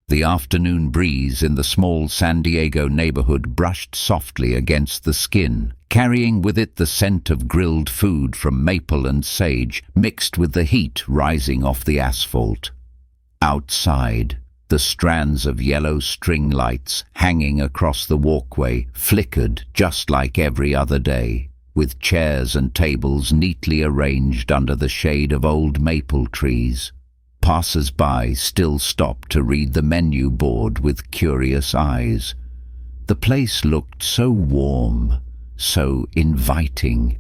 The afternoon breeze in the small San Diego neighborhood brushed softly against the skin, carrying with it the scent of grilled food from maple and sage, mixed with the heat rising off the asphalt. Outside, the strands of yellow string lights hanging across the walkway flickered just like every other day, with chairs and tables neatly arranged under the shade of old maple trees. Passers-by still stopped to read the menu board with curious eyes. The place looked so warm, so inviting.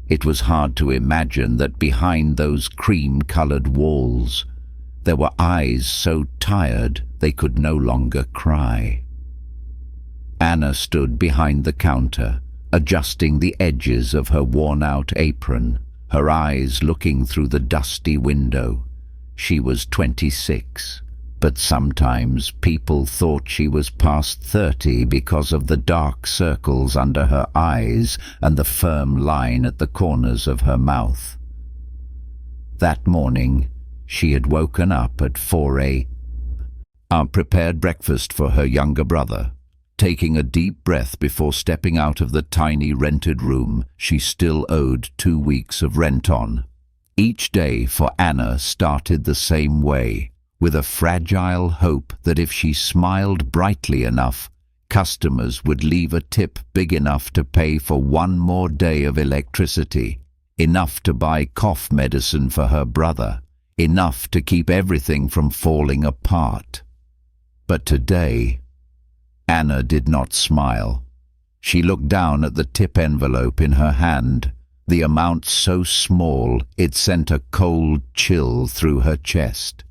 It was hard to imagine that behind those cream-colored walls there were eyes so tired they could no longer cry. Anna stood behind the counter, adjusting the edges of her worn-out apron, her eyes looking through the dusty window. She was 26, but sometimes people thought she was past 30 because of the dark circles under her eyes and the firm line at the corners of her mouth. That morning, she had woken up at 4 a.m., prepared breakfast for her younger brother. Taking a deep breath before stepping out of the tiny rented room she still owed 2 weeks of rent on. Each day for Anna started the same way, with a fragile hope that if she smiled brightly enough, customers would leave a tip big enough to pay for one more day of electricity, enough to buy cough medicine for her brother, enough to keep everything from falling apart. But today, Anna did not smile. She looked down at the tip envelope in her hand, the amount so small it sent a cold chill through her chest.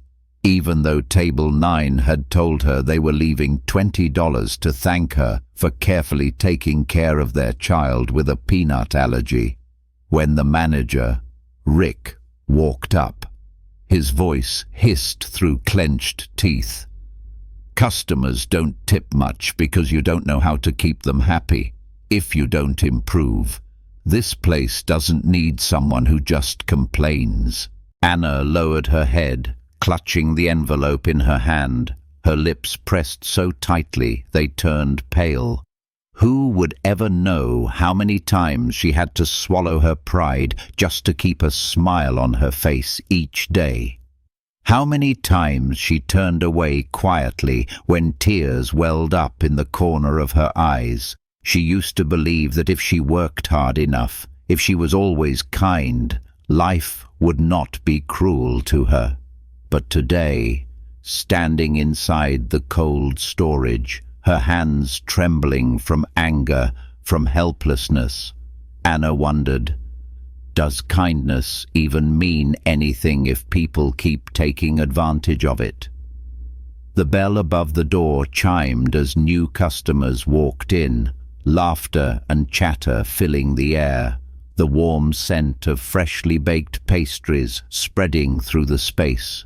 Even though Table 9 had told her they were leaving $20 to thank her for carefully taking care of their child with a peanut allergy. When the manager, Rick, walked up, his voice hissed through clenched teeth. "Customers don't tip much because you don't know how to keep them happy. If you don't improve, this place doesn't need someone who just complains." Anna lowered her head, clutching the envelope in her hand, her lips pressed so tightly they turned pale. Who would ever know how many times she had to swallow her pride just to keep a smile on her face each day? How many times she turned away quietly when tears welled up in the corner of her eyes? She used to believe that if she worked hard enough, if she was always kind, life would not be cruel to her. But today, standing inside the cold storage, her hands trembling from anger, from helplessness, Anna wondered, does kindness even mean anything if people keep taking advantage of it? The bell above the door chimed as new customers walked in, laughter and chatter filling the air, the warm scent of freshly baked pastries spreading through the space.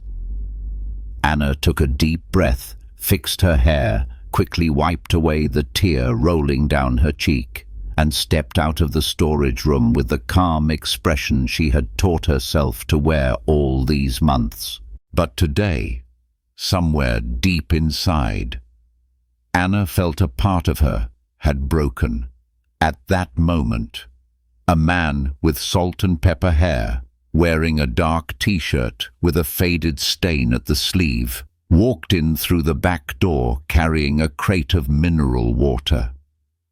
Anna took a deep breath, fixed her hair, quickly wiped away the tear rolling down her cheek, and stepped out of the storage room with the calm expression she had taught herself to wear all these months. But today, somewhere deep inside, Anna felt a part of her had broken. At that moment, a man with salt and pepper hair, wearing a dark t-shirt with a faded stain at the sleeve, walked in through the back door carrying a crate of mineral water.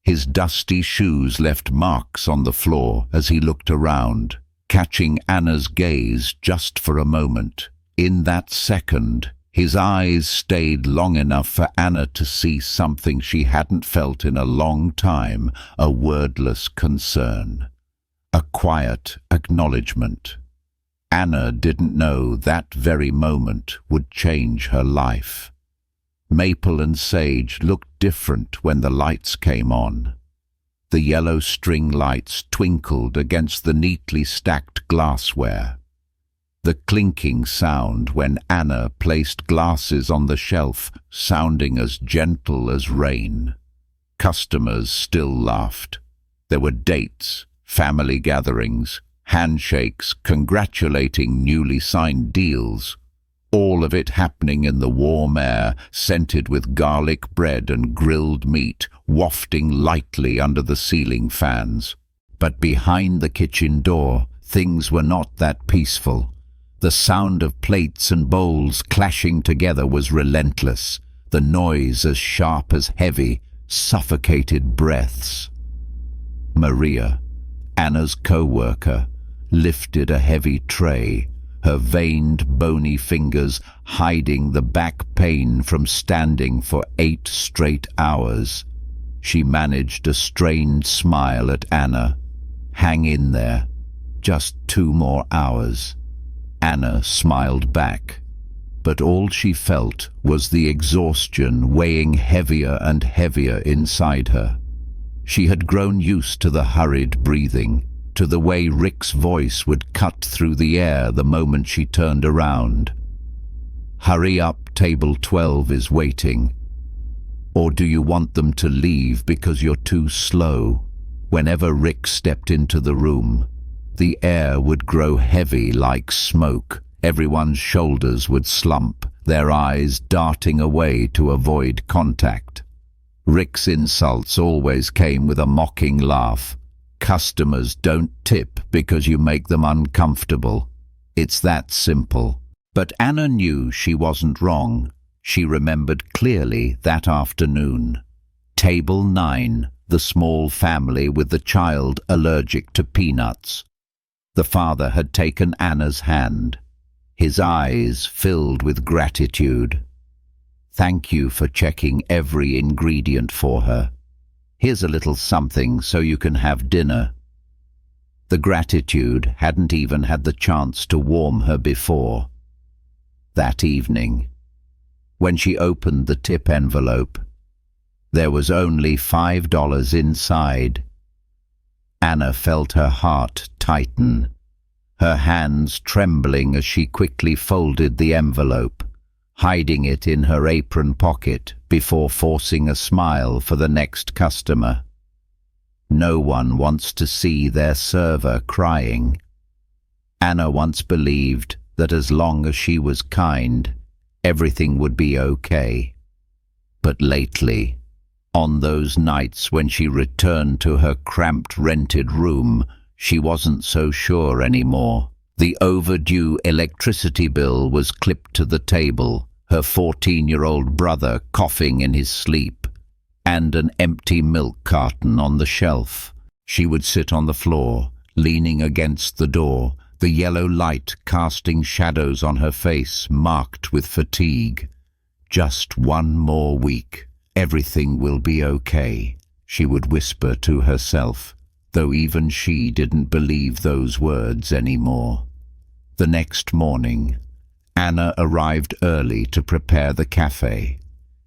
His dusty shoes left marks on the floor as he looked around, catching Anna's gaze just for a moment. In that second, his eyes stayed long enough for Anna to see something she hadn't felt in a long time, a wordless concern, a quiet acknowledgement. Anna didn't know that very moment would change her life. Maple and sage looked different when the lights came on. The yellow string lights twinkled against the neatly stacked glassware. The clinking sound when Anna placed glasses on the shelf sounding as gentle as rain. Customers still laughed. There were dates, family gatherings, handshakes congratulating newly signed deals, all of it happening in the warm air, scented with garlic bread and grilled meat, wafting lightly under the ceiling fans. But behind the kitchen door, things were not that peaceful. The sound of plates and bowls clashing together was relentless, the noise as sharp as heavy, suffocated breaths. Maria, Anna's co-worker, lifted a heavy tray, her veined, bony fingers hiding the back pain from standing for 8 straight hours. She managed a strained smile at Anna. "Hang in there. Just 2 more hours." Anna smiled back, but all she felt was the exhaustion weighing heavier and heavier inside her. She had grown used to the hurried breathing, to the way Rick's voice would cut through the air the moment she turned around. "Hurry up, table 12 is waiting. Or do you want them to leave because you're too slow?" Whenever Rick stepped into the room, the air would grow heavy like smoke. Everyone's shoulders would slump, their eyes darting away to avoid contact. Rick's insults always came with a mocking laugh. "Customers don't tip because you make them uncomfortable. It's that simple." But Anna knew she wasn't wrong. She remembered clearly that afternoon. Table 9, the small family with the child allergic to peanuts. The father had taken Anna's hand, his eyes filled with gratitude. "Thank you for checking every ingredient for her. Here's a little something so you can have dinner." The gratitude hadn't even had the chance to warm her before. That evening, when she opened the tip envelope, there was only $5 inside. Anna felt her heart tighten, her hands trembling as she quickly folded the envelope, hiding it in her apron pocket before forcing a smile for the next customer. No one wants to see their server crying. Anna once believed that as long as she was kind, everything would be okay. But lately, on those nights when she returned to her cramped rented room, she wasn't so sure anymore. The overdue electricity bill was clipped to the table, her 14-year-old brother coughing in his sleep, and an empty milk carton on the shelf. She would sit on the floor, leaning against the door, the yellow light casting shadows on her face marked with fatigue. "Just one more week. Everything will be okay," she would whisper to herself, though even she didn't believe those words anymore. The next morning, Anna arrived early to prepare the cafe.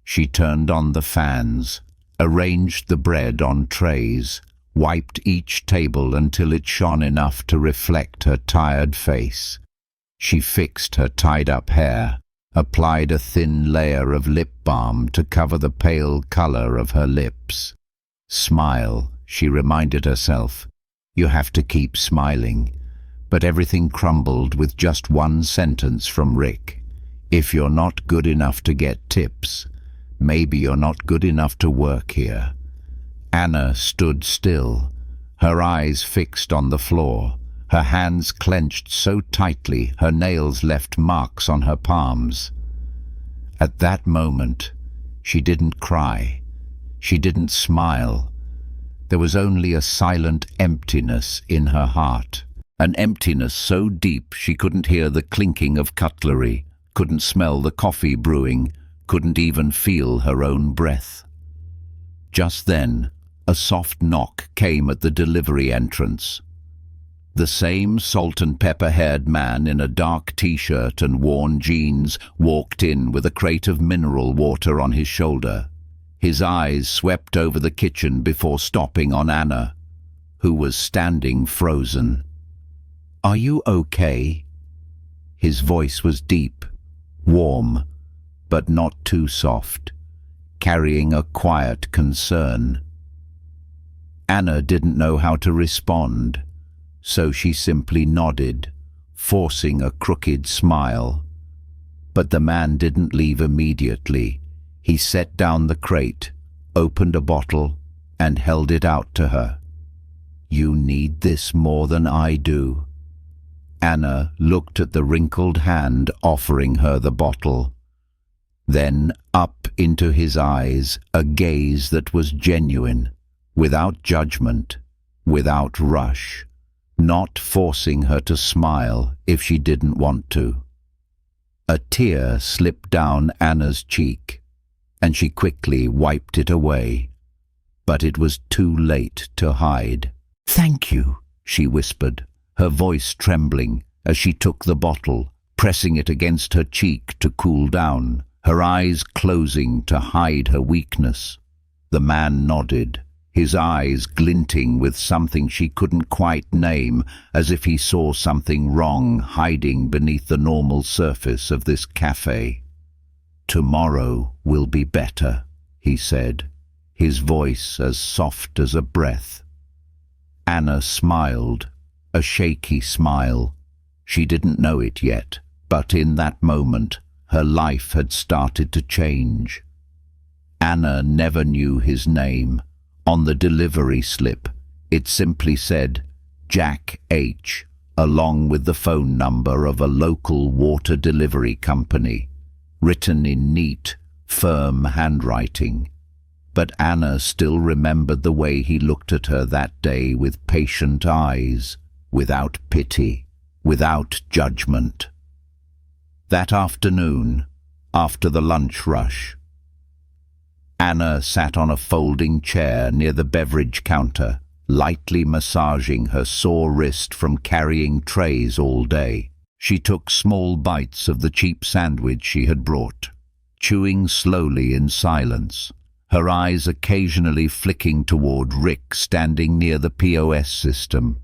She turned on the fans, arranged the bread on trays, wiped each table until it shone enough to reflect her tired face. She fixed her tied-up hair, applied a thin layer of lip balm to cover the pale color of her lips. "Smile," she reminded herself. "You have to keep smiling." But everything crumbled with just one sentence from Rick. "If you're not good enough to get tips, maybe you're not good enough to work here." Anna stood still, her eyes fixed on the floor, her hands clenched so tightly her nails left marks on her palms. At that moment, she didn't cry. She didn't smile. There was only a silent emptiness in her heart. An emptiness so deep she couldn't hear the clinking of cutlery, couldn't smell the coffee brewing, couldn't even feel her own breath. Just then, a soft knock came at the delivery entrance. The same salt-and-pepper-haired man in a dark t-shirt and worn jeans walked in with a crate of mineral water on his shoulder. His eyes swept over the kitchen before stopping on Anna, who was standing frozen. "Are you okay?" His voice was deep, warm, but not too soft, carrying a quiet concern. Anna didn't know how to respond, so she simply nodded, forcing a crooked smile. But the man didn't leave immediately. He set down the crate, opened a bottle, and held it out to her. "You need this more than I do." Anna looked at the wrinkled hand offering her the bottle. Then up into his eyes, a gaze that was genuine, without judgment, without rush, not forcing her to smile if she didn't want to. A tear slipped down Anna's cheek, and she quickly wiped it away. But it was too late to hide. "Thank you," she whispered, her voice trembling as she took the bottle, pressing it against her cheek to cool down, her eyes closing to hide her weakness. The man nodded, his eyes glinting with something she couldn't quite name, as if he saw something wrong hiding beneath the normal surface of this cafe. "Tomorrow will be better," he said, his voice as soft as a breath. Anna smiled, a shaky smile. She didn't know it yet, but in that moment, her life had started to change. Anna never knew his name. On the delivery slip, it simply said Jack H., along with the phone number of a local water delivery company, written in neat, firm handwriting. But Anna still remembered the way he looked at her that day with patient eyes, without pity, without judgment. That afternoon, after the lunch rush, Anna sat on a folding chair near the beverage counter, lightly massaging her sore wrist from carrying trays all day. She took small bites of the cheap sandwich she had brought, chewing slowly in silence, her eyes occasionally flicking toward Rick standing near the POS system,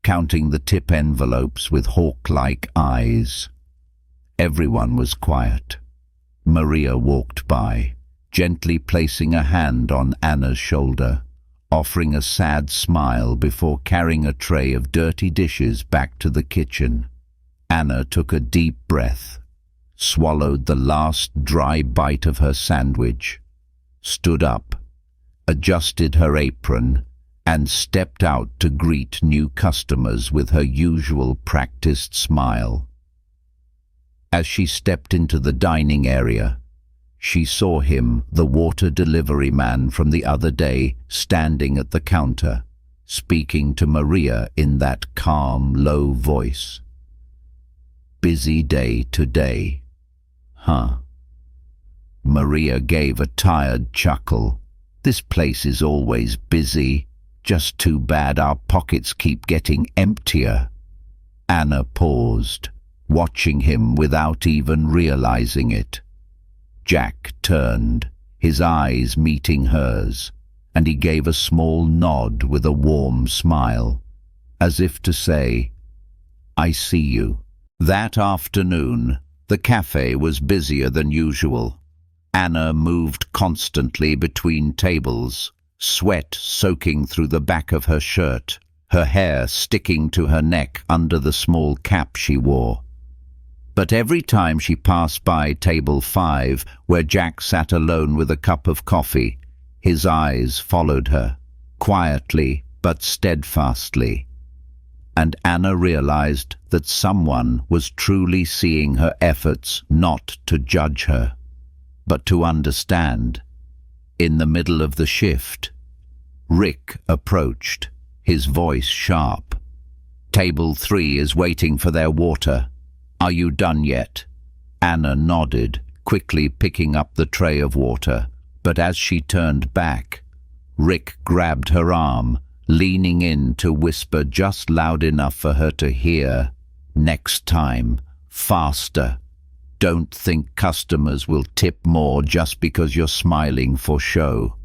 counting the tip envelopes with hawk-like eyes. Everyone was quiet. Maria walked by, gently placing a hand on Anna's shoulder, offering a sad smile before carrying a tray of dirty dishes back to the kitchen. Anna took a deep breath, swallowed the last dry bite of her sandwich, stood up, adjusted her apron, and stepped out to greet new customers with her usual practiced smile. As she stepped into the dining area, she saw him, the water delivery man from the other day, standing at the counter, speaking to Maria in that calm, low voice. "Busy day today, huh?" Maria gave a tired chuckle. "This place is always busy. Just too bad our pockets keep getting emptier." Anna paused, watching him without even realizing it. Jack turned, his eyes meeting hers, and he gave a small nod with a warm smile, as if to say, "I see you." That afternoon, the cafe was busier than usual. Anna moved constantly between tables, sweat soaking through the back of her shirt, her hair sticking to her neck under the small cap she wore. But every time she passed by table 5, where Jack sat alone with a cup of coffee, his eyes followed her, quietly but steadfastly. And Anna realized that someone was truly seeing her efforts not to judge her, but to understand. In the middle of the shift, Rick approached, his voice sharp. "Table 3 is waiting for their water. Are you done yet?" Anna nodded, quickly picking up the tray of water, but as she turned back, Rick grabbed her arm, leaning in to whisper just loud enough for her to hear, "Next time, faster. Don't think customers will tip more just because you're smiling for show."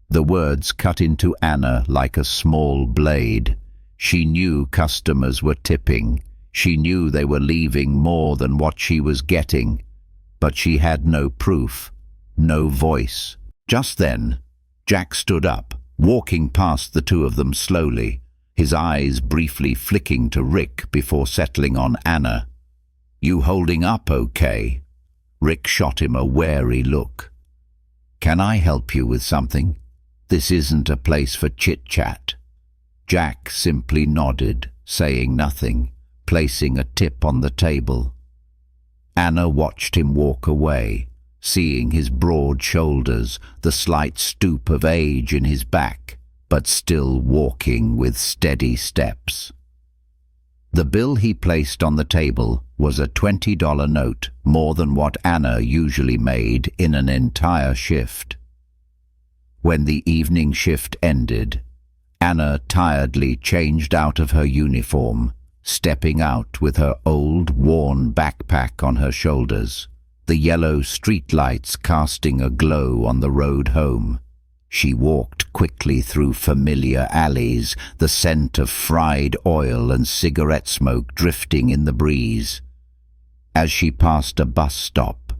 The words cut into Anna like a small blade. She knew customers were tipping. She knew they were leaving more than what she was getting, but she had no proof, no voice. Just then, Jack stood up, walking past the two of them slowly, his eyes briefly flicking to Rick before settling on Anna. "You holding up okay?" Rick shot him a wary look. "Can I help you with something? This isn't a place for chit-chat." Jack simply nodded, saying nothing, placing a tip on the table. Anna watched him walk away, seeing his broad shoulders, the slight stoop of age in his back, but still walking with steady steps. The bill he placed on the table was a $20 note, more than what Anna usually made in an entire shift. When the evening shift ended, Anna tiredly changed out of her uniform, stepping out with her old, worn backpack on her shoulders, the yellow streetlights casting a glow on the road home. She walked quickly through familiar alleys, the scent of fried oil and cigarette smoke drifting in the breeze. As she passed a bus stop,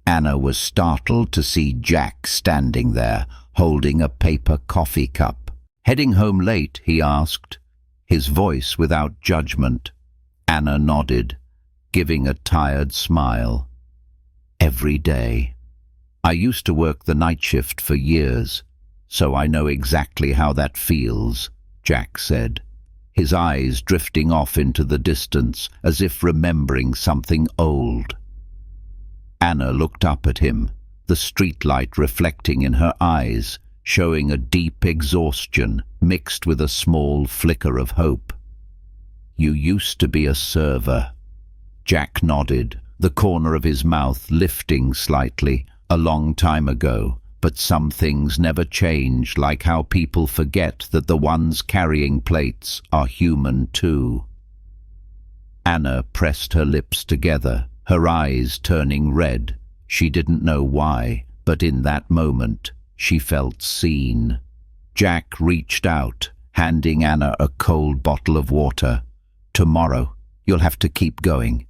Anna was startled to see Jack standing there, holding a paper coffee cup. "Heading home late?" he asked, his voice without judgment. Anna nodded, giving a tired smile. "Every day. I used to work the night shift for years, so I know exactly how that feels," Jack said, his eyes drifting off into the distance as if remembering something old. Anna looked up at him, the streetlight reflecting in her eyes, showing a deep exhaustion mixed with a small flicker of hope. "You used to be a server." Jack nodded, the corner of his mouth lifting slightly. "A long time ago. But some things never change, like how people forget that the ones carrying plates are human too." Anna pressed her lips together, her eyes turning red. She didn't know why, but in that moment, she felt seen. Jack reached out, handing Anna a cold bottle of water. "Tomorrow, you'll have to keep going,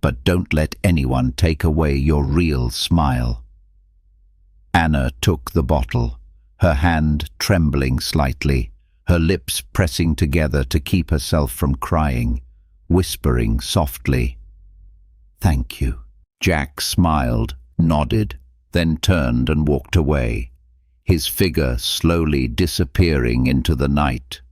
but don't let anyone take away your real smile." Anna took the bottle, her hand trembling slightly, her lips pressing together to keep herself from crying, whispering softly, "Thank you." Jack smiled, nodded, then turned and walked away, his figure slowly disappearing into the night.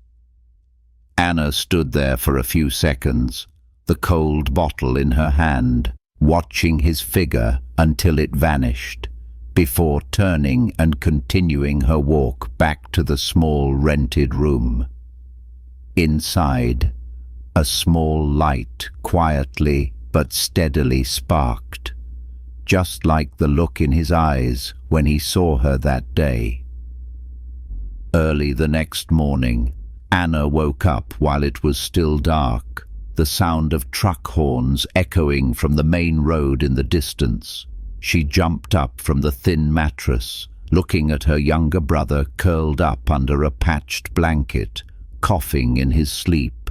Anna stood there for a few seconds, the cold bottle in her hand, watching his figure until it vanished, before turning and continuing her walk back to the small rented room. Inside, a small light quietly but steadily sparked, just like the look in his eyes when he saw her that day. Early the next morning, Anna woke up while it was still dark, the sound of truck horns echoing from the main road in the distance. She jumped up from the thin mattress, looking at her younger brother curled up under a patched blanket, coughing in his sleep.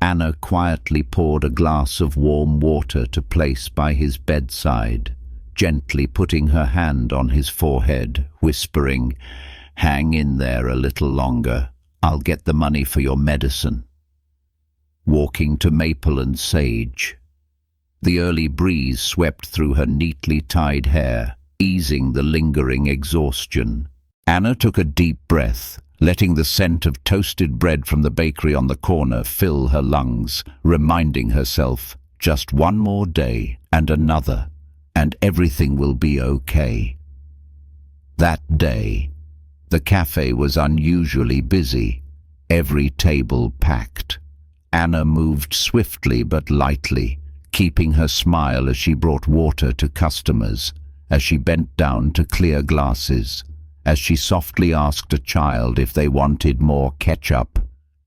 Anna quietly poured a glass of warm water to place by his bedside, gently putting her hand on his forehead, whispering, "Hang in there a little longer. I'll get the money for your medicine." Walking to Maple and Sage, the early breeze swept through her neatly tied hair, easing the lingering exhaustion. Anna took a deep breath, letting the scent of toasted bread from the bakery on the corner fill her lungs, reminding herself, just one more day and another, and everything will be okay. That day, the cafe was unusually busy, every table packed. Anna moved swiftly but lightly, keeping her smile as she brought water to customers, as she bent down to clear glasses, as she softly asked a child if they wanted more ketchup,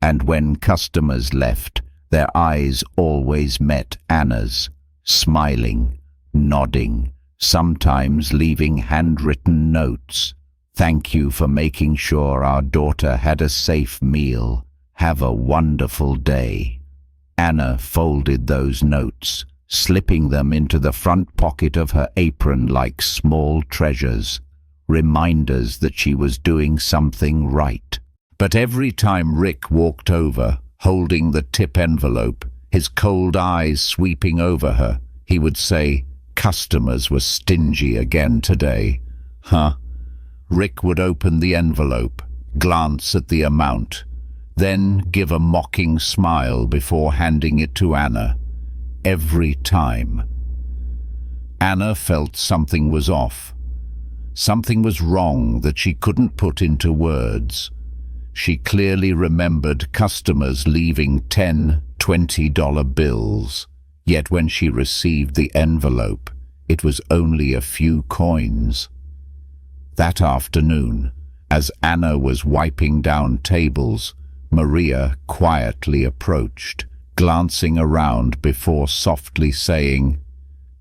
and when customers left, their eyes always met Anna's, smiling, nodding, sometimes leaving handwritten notes. "Thank you for making sure our daughter had a safe meal. Have a wonderful day." Anna folded those notes, slipping them into the front pocket of her apron like small treasures, reminders that she was doing something right. But every time Rick walked over, holding the tip envelope, his cold eyes sweeping over her. He would say, "Customers were stingy again today." Huh? Rick would open the envelope, glance at the amount, then give a mocking smile before handing it to Anna. Every time. Anna felt something was off. Something was wrong that she couldn't put into words. She clearly remembered customers leaving $10, $20 bills. Yet when she received the envelope, it was only a few coins. That afternoon, as Anna was wiping down tables, Maria quietly approached, glancing around before softly saying,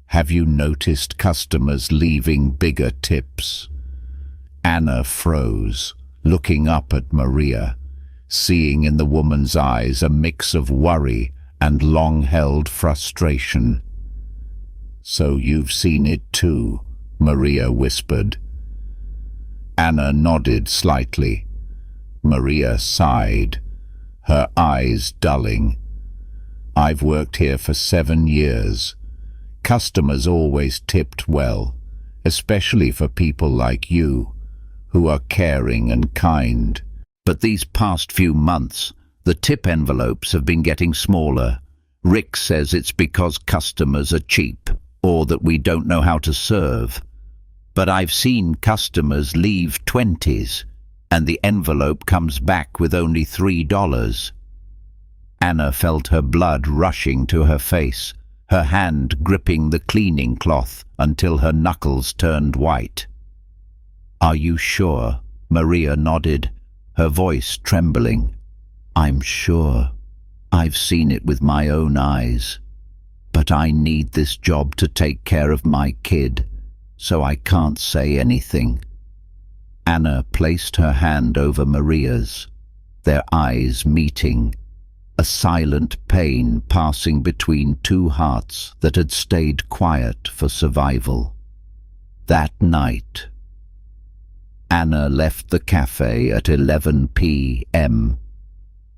"Have you noticed customers leaving bigger tips?" Anna froze, looking up at Maria, seeing in the woman's eyes a mix of worry and long-held frustration. "So you've seen it too," Maria whispered. Anna nodded slightly. Maria sighed, her eyes dulling. "I've worked here for 7 years. Customers always tipped well, especially for people like you, who are caring and kind. But these past few months, the tip envelopes have been getting smaller. Rick says it's because customers are cheap, or that we don't know how to serve. But I've seen customers leave 20s, and the envelope comes back with only $3. Anna felt her blood rushing to her face, her hand gripping the cleaning cloth until her knuckles turned white. "Are you sure?" Maria nodded, her voice trembling. "I'm sure. I've seen it with my own eyes. But I need this job to take care of my kid, so I can't say anything." Anna placed her hand over Maria's, their eyes meeting, a silent pain passing between two hearts that had stayed quiet for survival. That night, Anna left the cafe at 11 p.m.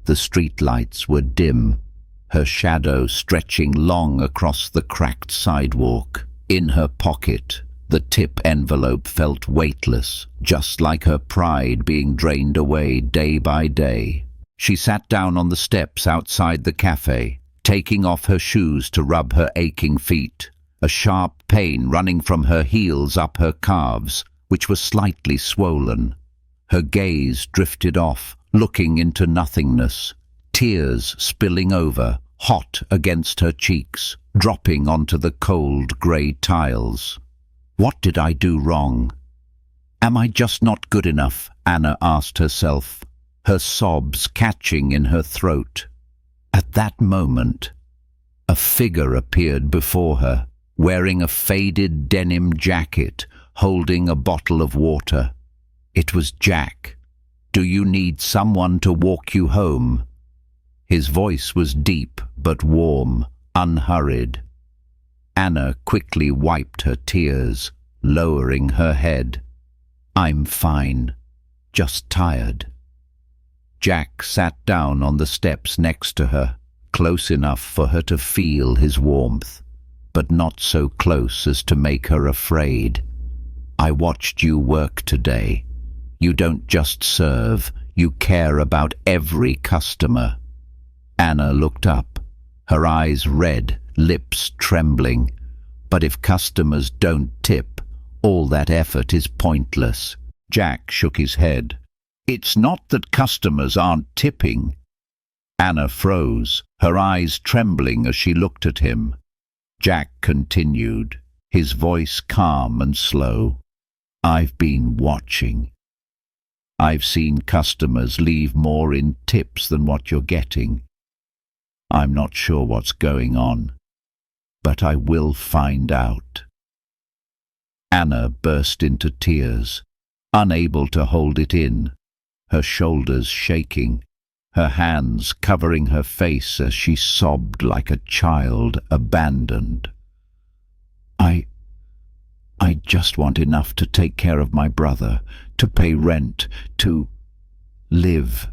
The streetlights were dim, her shadow stretching long across the cracked sidewalk. In her pocket, the tip envelope felt weightless, just like her pride being drained away day by day. She sat down on the steps outside the cafe, taking off her shoes to rub her aching feet, a sharp pain running from her heels up her calves, which were slightly swollen. Her gaze drifted off, looking into nothingness, tears spilling over, hot against her cheeks, dropping onto the cold grey tiles. What did I do wrong? Am I just not good enough? Anna asked herself, her sobs catching in her throat. At that moment, a figure appeared before her, wearing a faded denim jacket, holding a bottle of water. It was Jack. "Do you need someone to walk you home?" His voice was deep but warm, unhurried. Anna quickly wiped her tears, lowering her head. "I'm fine, just tired." Jack sat down on the steps next to her, close enough for her to feel his warmth, but not so close as to make her afraid. "I watched you work today. You don't just serve, you care about every customer." Anna looked up, her eyes red, lips trembling. "But if customers don't tip, all that effort is pointless." Jack shook his head. "It's not that customers aren't tipping." Anna froze, her eyes trembling as she looked at him. Jack continued, his voice calm and slow. "I've been watching. I've seen customers leave more in tips than what you're getting. I'm not sure what's going on, but I will find out." Anna burst into tears, unable to hold it in, her shoulders shaking, her hands covering her face as she sobbed like a child abandoned. I just want enough to take care of my brother, to pay rent, to live."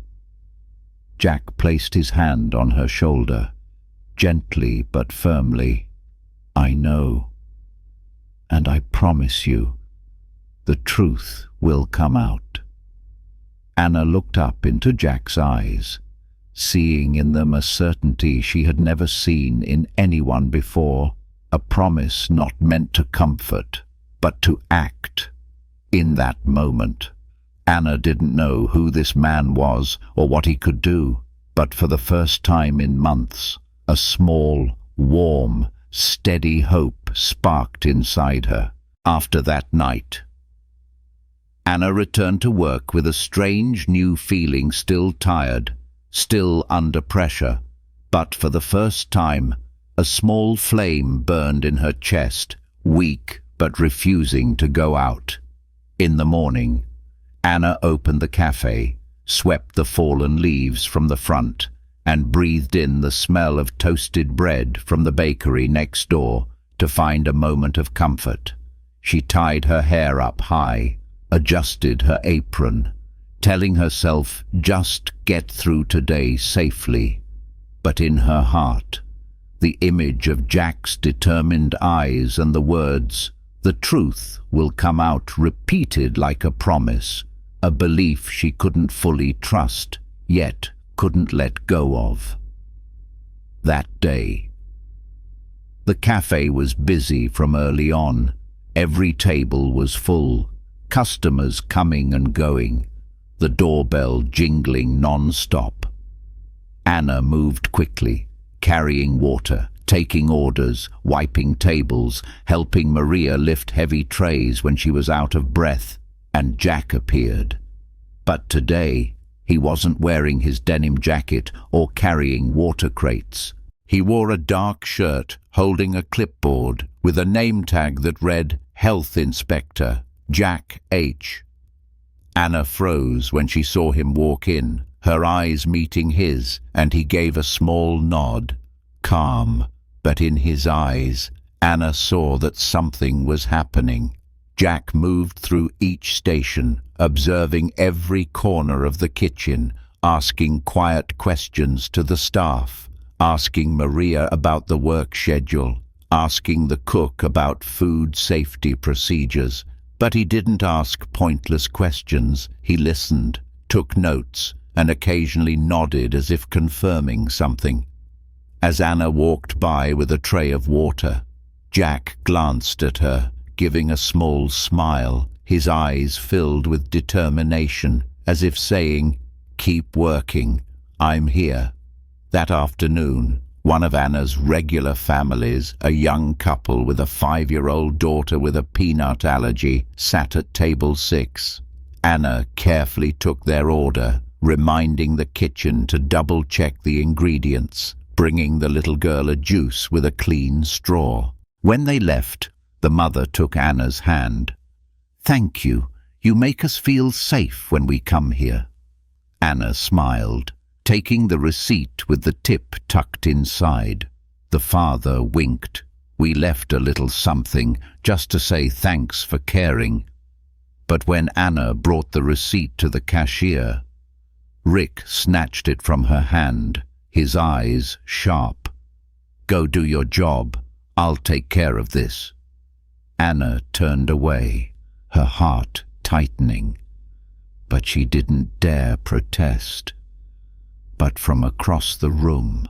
Jack placed his hand on her shoulder. gently but firmly, "I know, and I promise you, the truth will come out." Anna looked up into Jack's eyes, seeing in them a certainty she had never seen in anyone before, a promise not meant to comfort, but to act. In that moment, Anna didn't know who this man was or what he could do, but for the first time in months, a small, warm, steady hope sparked inside her. After that night, Anna returned to work with a strange new feeling, still tired, still under pressure, but for the first time, a small flame burned in her chest, weak but refusing to go out. In the morning, Anna opened the cafe, swept the fallen leaves from the front, and breathed in the smell of toasted bread from the bakery next door to find a moment of comfort. She tied her hair up high, adjusted her apron, telling herself just get through today safely. But in her heart, the image of Jack's determined eyes and the words, "The truth will come out," repeated like a promise, a belief she couldn't fully trust, yet couldn't let go of. That day, the cafe was busy from early on. Every table was full, customers coming and going, the doorbell jingling non-stop. Anna moved quickly, carrying water, taking orders, wiping tables, helping Maria lift heavy trays when she was out of breath, and Jack appeared. But today, he wasn't wearing his denim jacket or carrying water crates. He wore a dark shirt, holding a clipboard with a name tag that read Health Inspector, Jack H. Anna froze when she saw him walk in, her eyes meeting his, and he gave a small nod. Calm, but in his eyes, Anna saw that something was happening. Jack moved through each station, observing every corner of the kitchen, asking quiet questions to the staff, asking Maria about the work schedule, asking the cook about food safety procedures. But he didn't ask pointless questions. He listened, took notes, and occasionally nodded as if confirming something. As Anna walked by with a tray of water, Jack glanced at her, giving a small smile, his eyes filled with determination, as if saying, "Keep working, I'm here." That afternoon, one of Anna's regular families, a young couple with a 5-year-old daughter with a peanut allergy, sat at table 6. Anna carefully took their order, reminding the kitchen to double-check the ingredients, bringing the little girl a juice with a clean straw. When they left, the mother took Anna's hand. "Thank you. You make us feel safe when we come here." Anna smiled, taking the receipt with the tip tucked inside. The father winked. "We left a little something just to say thanks for caring." But when Anna brought the receipt to the cashier, Rick snatched it from her hand, his eyes sharp. "Go do your job. I'll take care of this." Anna turned away, her heart tightening. But she didn't dare protest. But from across the room,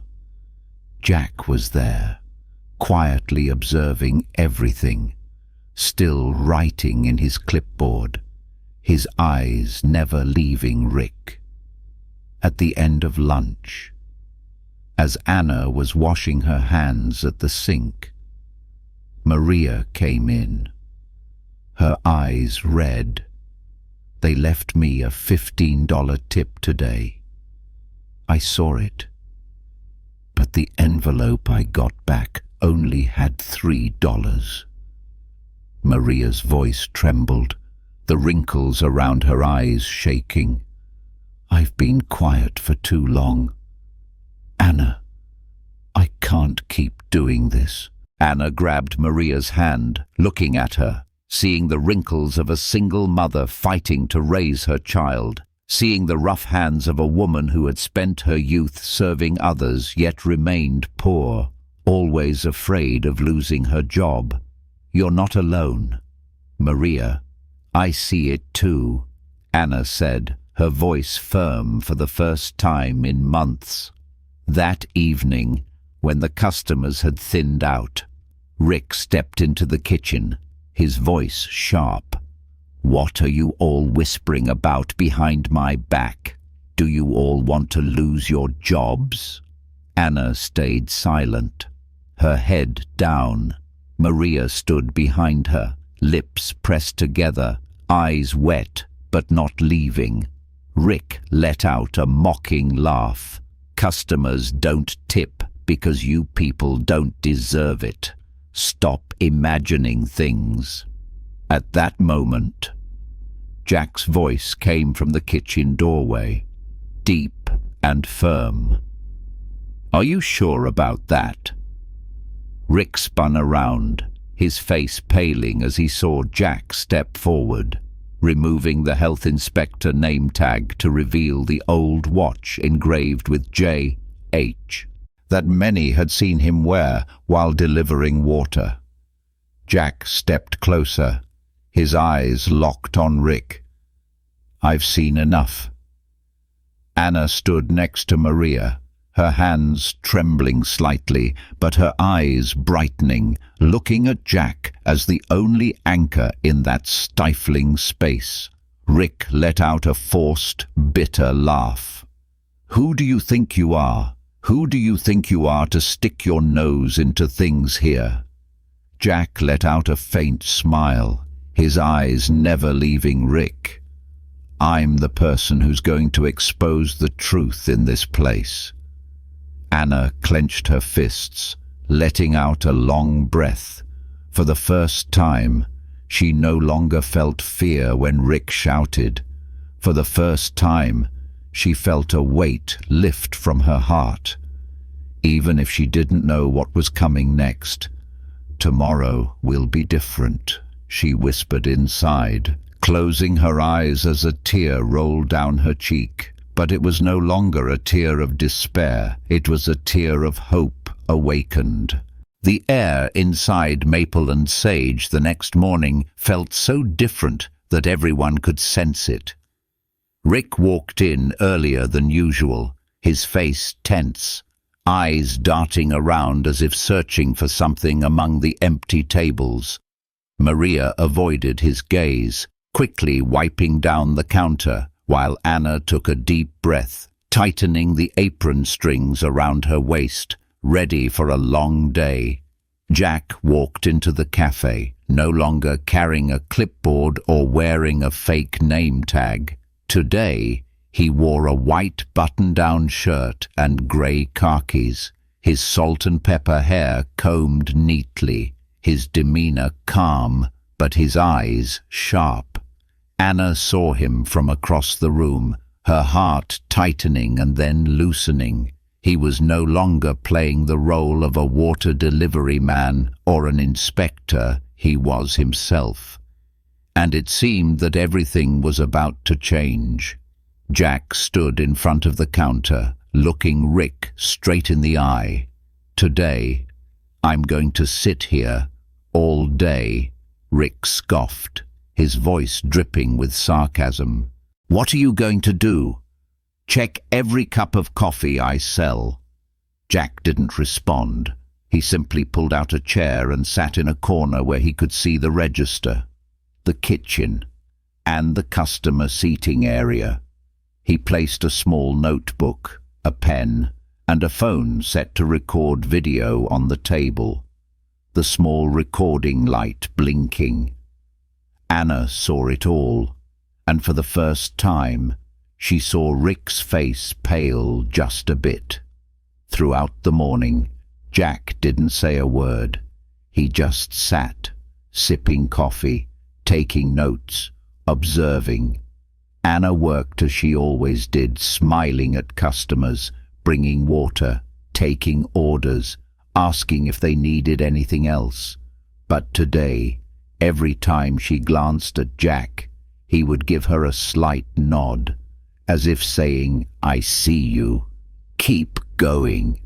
Jack was there, quietly observing everything, still writing in his clipboard, his eyes never leaving Rick. At the end of lunch, as Anna was washing her hands at the sink, Maria came in, her eyes red. "They left me a $15 tip today. I saw it, but the envelope I got back only had $3. Maria's voice trembled, the wrinkles around her eyes shaking. "I've been quiet for too long. Anna, I can't keep doing this." Anna grabbed Maria's hand, looking at her, seeing the wrinkles of a single mother fighting to raise her child. seeing the rough hands of a woman who had spent her youth serving others yet remained poor, always afraid of losing her job. "You're not alone, Maria. I see it too," Anna said, her voice firm for the first time in months. That evening, when the customers had thinned out, Rick stepped into the kitchen, his voice sharp. "What are you all whispering about behind my back? Do you all want to lose your jobs?" Anna stayed silent, her head down. Maria stood behind her, lips pressed together, eyes wet but not leaving. Rick let out a mocking laugh. "Customers don't tip because you people don't deserve it. Stop imagining things." At that moment, Jack's voice came from the kitchen doorway, deep and firm. "Are you sure about that?" Rick spun around, his face paling as he saw Jack step forward, removing the health inspector name tag to reveal the old watch engraved with J.H. that many had seen him wear while delivering water. Jack stepped closer, his eyes locked on Rick. "I've seen enough." Anna stood next to Maria, her hands trembling slightly, but her eyes brightening, looking at Jack as the only anchor in that stifling space. Rick let out a forced, bitter laugh. "Who do you think you are? Who do you think you are to stick your nose into things here?" Jack let out a faint smile, his eyes never leaving Rick. "I'm the person who's going to expose the truth in this place." Anna clenched her fists, letting out a long breath. For the first time, she no longer felt fear when Rick shouted. For the first time, she felt a weight lift from her heart. Even if she didn't know what was coming next, "Tomorrow will be different," she whispered inside, closing her eyes as a tear rolled down her cheek. But it was no longer a tear of despair, it was a tear of hope awakened. The air inside Maple and Sage the next morning felt so different that everyone could sense it. Rick walked in earlier than usual, his face tense, eyes darting around as if searching for something among the empty tables. Maria avoided his gaze, quickly wiping down the counter, while Anna took a deep breath, tightening the apron strings around her waist, ready for a long day. Jack walked into the cafe, no longer carrying a clipboard or wearing a fake name tag. Today, he wore a white button-down shirt and grey khakis, his salt and pepper hair combed neatly, his demeanor calm, but his eyes sharp. Anna saw him from across the room, her heart tightening and then loosening. He was no longer playing the role of a water delivery man or an inspector, he was himself. And it seemed that everything was about to change. Jack stood in front of the counter, looking Rick straight in the eye. "Today, I'm going to sit here all day," Rick scoffed, his voice dripping with sarcasm. "What are you going to do? Check every cup of coffee I sell." Jack didn't respond. He simply pulled out a chair and sat in a corner where he could see the register, the kitchen, and the customer seating area. He placed a small notebook, a pen, and a phone set to record video on the table, the small recording light blinking. Anna saw it all, and for the first time, she saw Rick's face pale just a bit. Throughout the morning, Jack didn't say a word. He just sat, sipping coffee, taking notes, observing. Anna worked as she always did, smiling at customers, bringing water, taking orders, asking if they needed anything else. But today, every time she glanced at Jack, he would give her a slight nod, as if saying, "I see you. Keep going."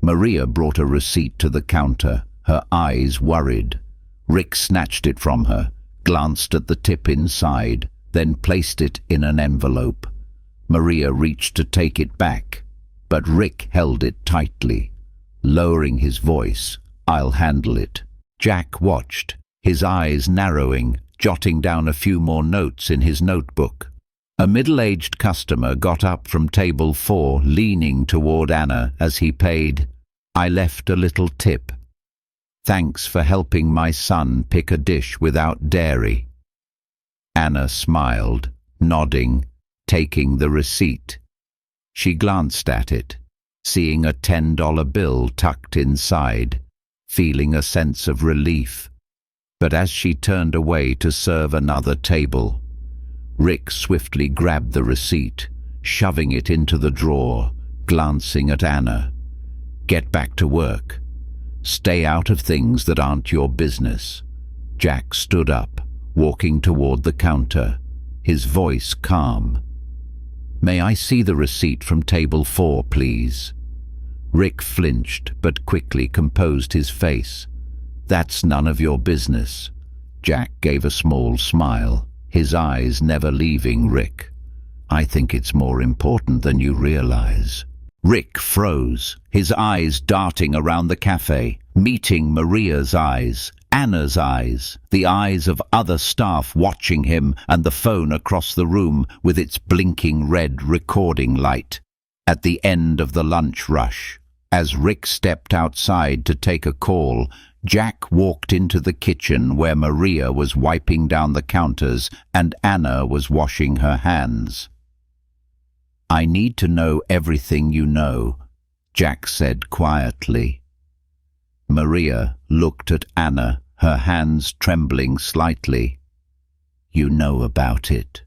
Maria brought a receipt to the counter, her eyes worried. Rick snatched it from her, glanced at the tip inside, then placed it in an envelope. Maria reached to take it back, but Rick held it tightly. Lowering his voice, "I'll handle it." Jack watched, his eyes narrowing, jotting down a few more notes in his notebook. A middle-aged customer got up from table 4, leaning toward Anna as he paid. "I left a little tip. Thanks for helping my son pick a dish without dairy." Anna smiled, nodding, taking the receipt. She glanced at it, seeing a $10 bill tucked inside, feeling a sense of relief. But as she turned away to serve another table, Rick swiftly grabbed the receipt, shoving it into the drawer, glancing at Anna. "Get back to work. Stay out of things that aren't your business." Jack stood up, walking toward the counter, his voice calm. "May I see the receipt from table 4, please?" Rick flinched, but quickly composed his face. "That's none of your business." Jack gave a small smile, his eyes never leaving Rick. "I think it's more important than you realize." Rick froze, his eyes darting around the cafe, meeting Maria's eyes, Anna's eyes, the eyes of other staff watching him, and the phone across the room with its blinking red recording light. At the end of the lunch rush, as Rick stepped outside to take a call, Jack walked into the kitchen where Maria was wiping down the counters and Anna was washing her hands. "I need to know everything you know," Jack said quietly. Maria looked at Anna, her hands trembling slightly. "You know about it."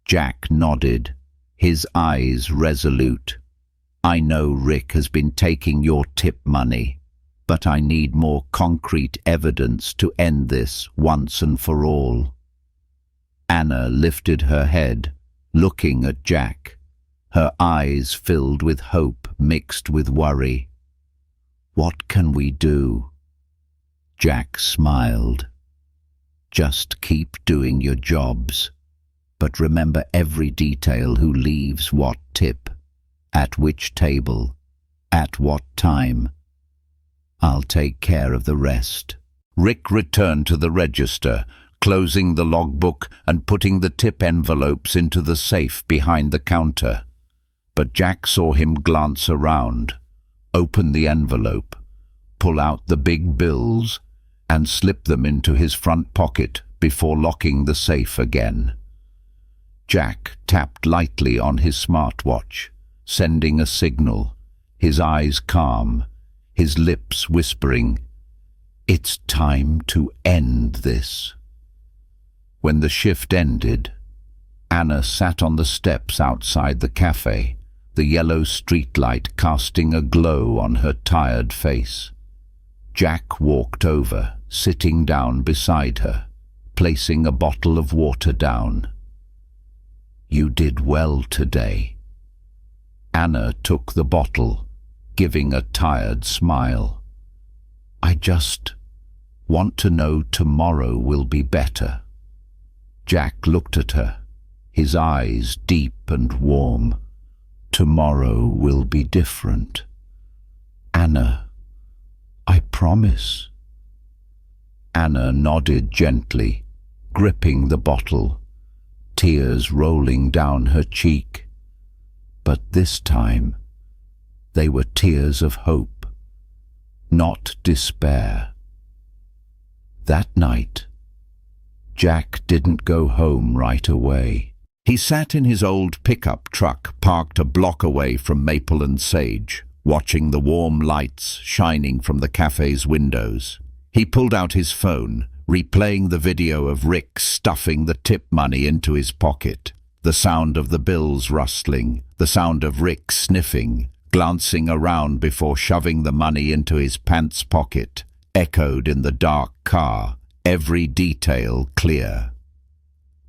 Jack nodded, his eyes resolute. "I know Rick has been taking your tip money, but I need more concrete evidence to end this once and for all." Anna lifted her head, looking at Jack, her eyes filled with hope mixed with worry. "What can we do?" Jack smiled. "Just keep doing your jobs, but remember every detail: who leaves what tip, at which table, at what time. I'll take care of the rest." Rick returned to the register, closing the logbook and putting the tip envelopes into the safe behind the counter. But Jack saw him glance around, open the envelope, pull out the big bills, and slip them into his front pocket before locking the safe again. Jack tapped lightly on his smartwatch, sending a signal, his eyes calm, his lips whispering, "It's time to end this." When the shift ended, Anna sat on the steps outside the cafe, the yellow streetlight casting a glow on her tired face. Jack walked over, sitting down beside her, placing a bottle of water down. "You did well today." Anna took the bottle, giving a tired smile. "I just want to know tomorrow will be better." Jack looked at her, his eyes deep and warm. "Tomorrow will be different. Anna, I promise." Anna nodded gently, gripping the bottle, tears rolling down her cheek. But this time, they were tears of hope, not despair. That night, Jack didn't go home right away. He sat in his old pickup truck parked a block away from Maple and Sage, watching the warm lights shining from the cafe's windows. He pulled out his phone, replaying the video of Rick stuffing the tip money into his pocket, the sound of the bills rustling, the sound of Rick sniffing, glancing around before shoving the money into his pants pocket, echoed in the dark car, every detail clear.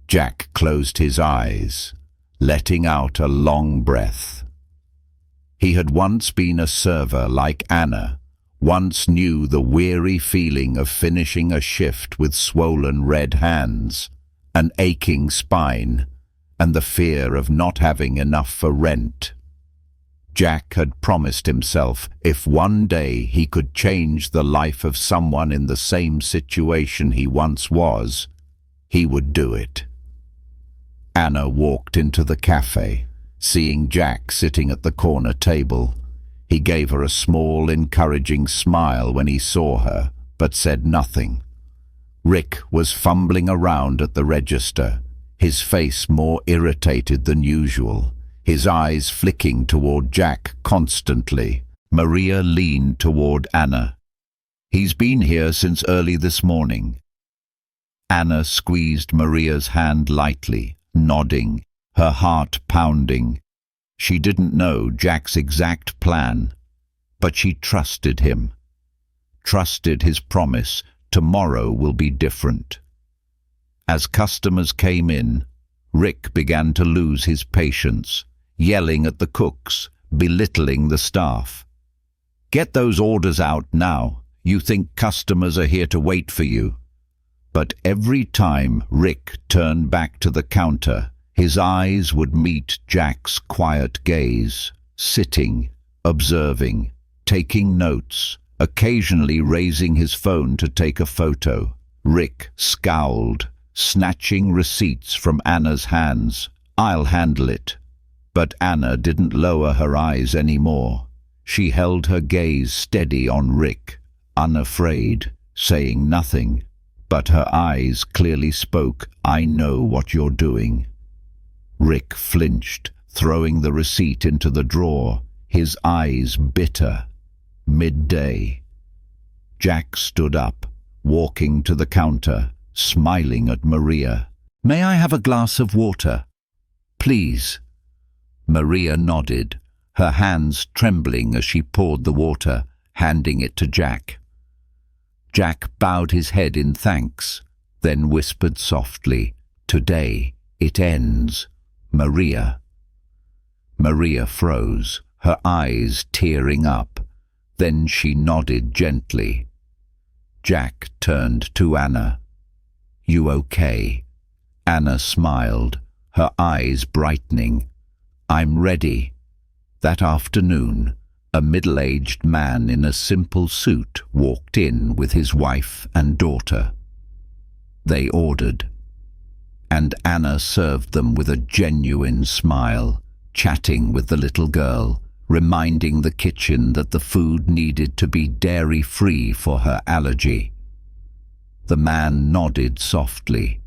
Jack closed his eyes, letting out a long breath. He had once been a server like Anna, once knew the weary feeling of finishing a shift with swollen red hands, an aching spine, and the fear of not having enough for rent. Jack had promised himself if one day he could change the life of someone in the same situation he once was, he would do it. Anna walked into the cafe, seeing Jack sitting at the corner table. He gave her a small, encouraging smile when he saw her, but said nothing. Rick was fumbling around at the register, his face more irritated than usual, his eyes flicking toward Jack constantly. Maria leaned toward Anna. "He's been here since early this morning." Anna squeezed Maria's hand lightly, nodding, her heart pounding. She didn't know Jack's exact plan, but she trusted him. Trusted his promise, tomorrow will be different. As customers came in, Rick began to lose his patience, yelling at the cooks, belittling the staff. "Get those orders out now. You think customers are here to wait for you." But every time Rick turned back to the counter, his eyes would meet Jack's quiet gaze, sitting, observing, taking notes, occasionally raising his phone to take a photo. Rick scowled, snatching receipts from Anna's hands. "I'll handle it." But Anna didn't lower her eyes anymore. She held her gaze steady on Rick, unafraid, saying nothing. But her eyes clearly spoke, "I know what you're doing." Rick flinched, throwing the receipt into the drawer, his eyes bitter. Midday. Jack stood up, walking to the counter, smiling at Maria. "May I have a glass of water?" "Please." Maria nodded, her hands trembling as she poured the water, handing it to Jack. Jack bowed his head in thanks, then whispered softly, "Today it ends, Maria." Maria froze, her eyes tearing up. Then she nodded gently. Jack turned to Anna. "You okay?" Anna smiled, her eyes brightening. "I'm ready." That afternoon, a middle-aged man in a simple suit walked in with his wife and daughter. They ordered, and Anna served them with a genuine smile, chatting with the little girl, reminding the kitchen that the food needed to be dairy-free for her allergy. The man nodded softly,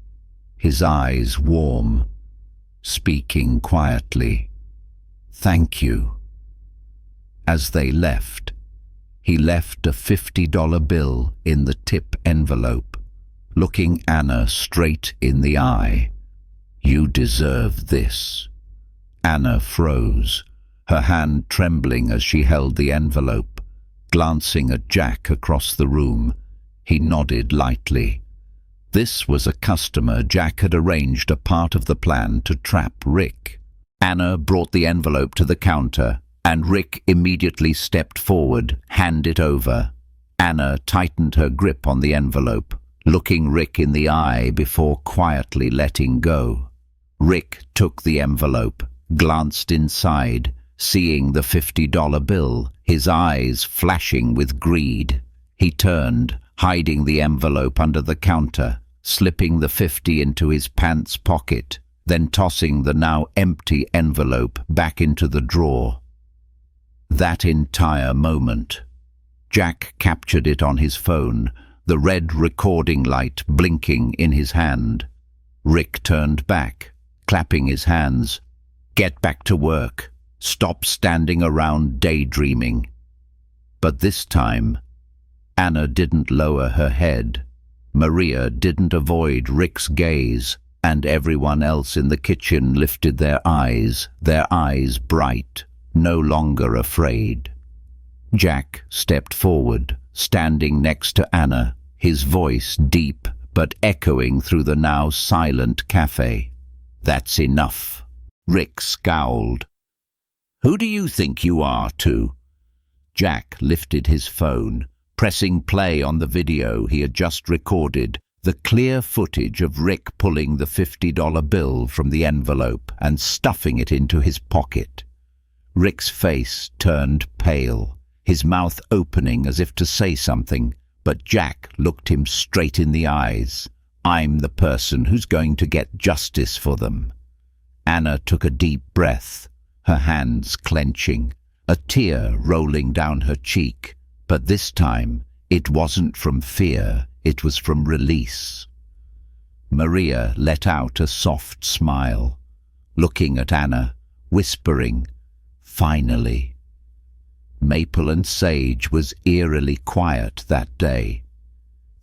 his eyes warm, speaking quietly, "Thank you." As they left, he left a $50 bill in the tip envelope, looking Anna straight in the eye. "You deserve this." Anna froze, her hand trembling as she held the envelope, glancing at Jack across the room. He nodded lightly. This was a customer Jack had arranged a part of the plan to trap Rick. Anna brought the envelope to the counter, and Rick immediately stepped forward, hand it over. Anna tightened her grip on the envelope, looking Rick in the eye before quietly letting go. Rick took the envelope, glanced inside, seeing the $50 bill, his eyes flashing with greed. He turned, hiding the envelope under the counter, slipping the 50 into his pants pocket, then tossing the now empty envelope back into the drawer. That entire moment, Jack captured it on his phone, the red recording light blinking in his hand. Rick turned back, clapping his hands. "Get back to work. Stop standing around daydreaming." But this time, Anna didn't lower her head. Maria didn't avoid Rick's gaze, and everyone else in the kitchen lifted their eyes bright, no longer afraid. Jack stepped forward, standing next to Anna, his voice deep but echoing through the now silent cafe. "That's enough. Rick scowled. "Who do you think you are, too?" Jack lifted his phone, pressing play on the video he had just recorded, the clear footage of Rick pulling the $50 bill from the envelope and stuffing it into his pocket. Rick's face turned pale, his mouth opening as if to say something, but Jack looked him straight in the eyes. "I'm the person who's going to get justice for them." Anna took a deep breath, her hands clenching, a tear rolling down her cheek, but this time it wasn't from fear, it was from release. Maria let out a soft smile, looking at Anna, whispering, "Finally." Maple and Sage was eerily quiet that day.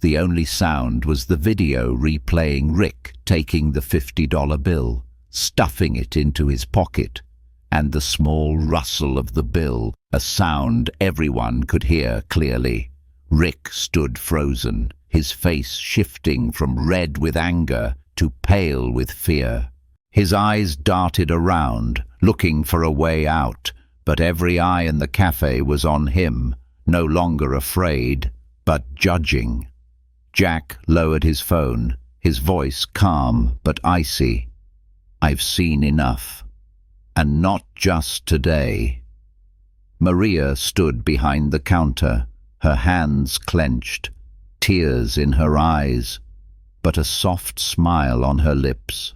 The only sound was the video replaying Rick taking the $50 bill, stuffing it into his pocket, and the small rustle of the bill, a sound everyone could hear clearly. Rick stood frozen, his face shifting from red with anger to pale with fear. His eyes darted around, looking for a way out, but every eye in the cafe was on him, no longer afraid, but judging. Jack lowered his phone, his voice calm but icy. "I've seen enough. And not just today." Maria stood behind the counter, her hands clenched, tears in her eyes, but a soft smile on her lips.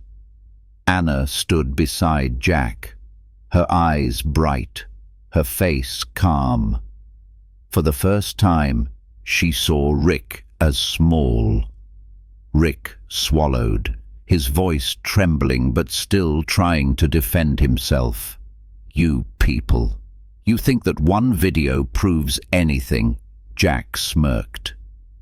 Anna stood beside Jack, her eyes bright, her face calm. For the first time, she saw Rick as small. Rick swallowed, his voice trembling but still trying to defend himself. "You people, you think that one video proves anything?" Jack smirked.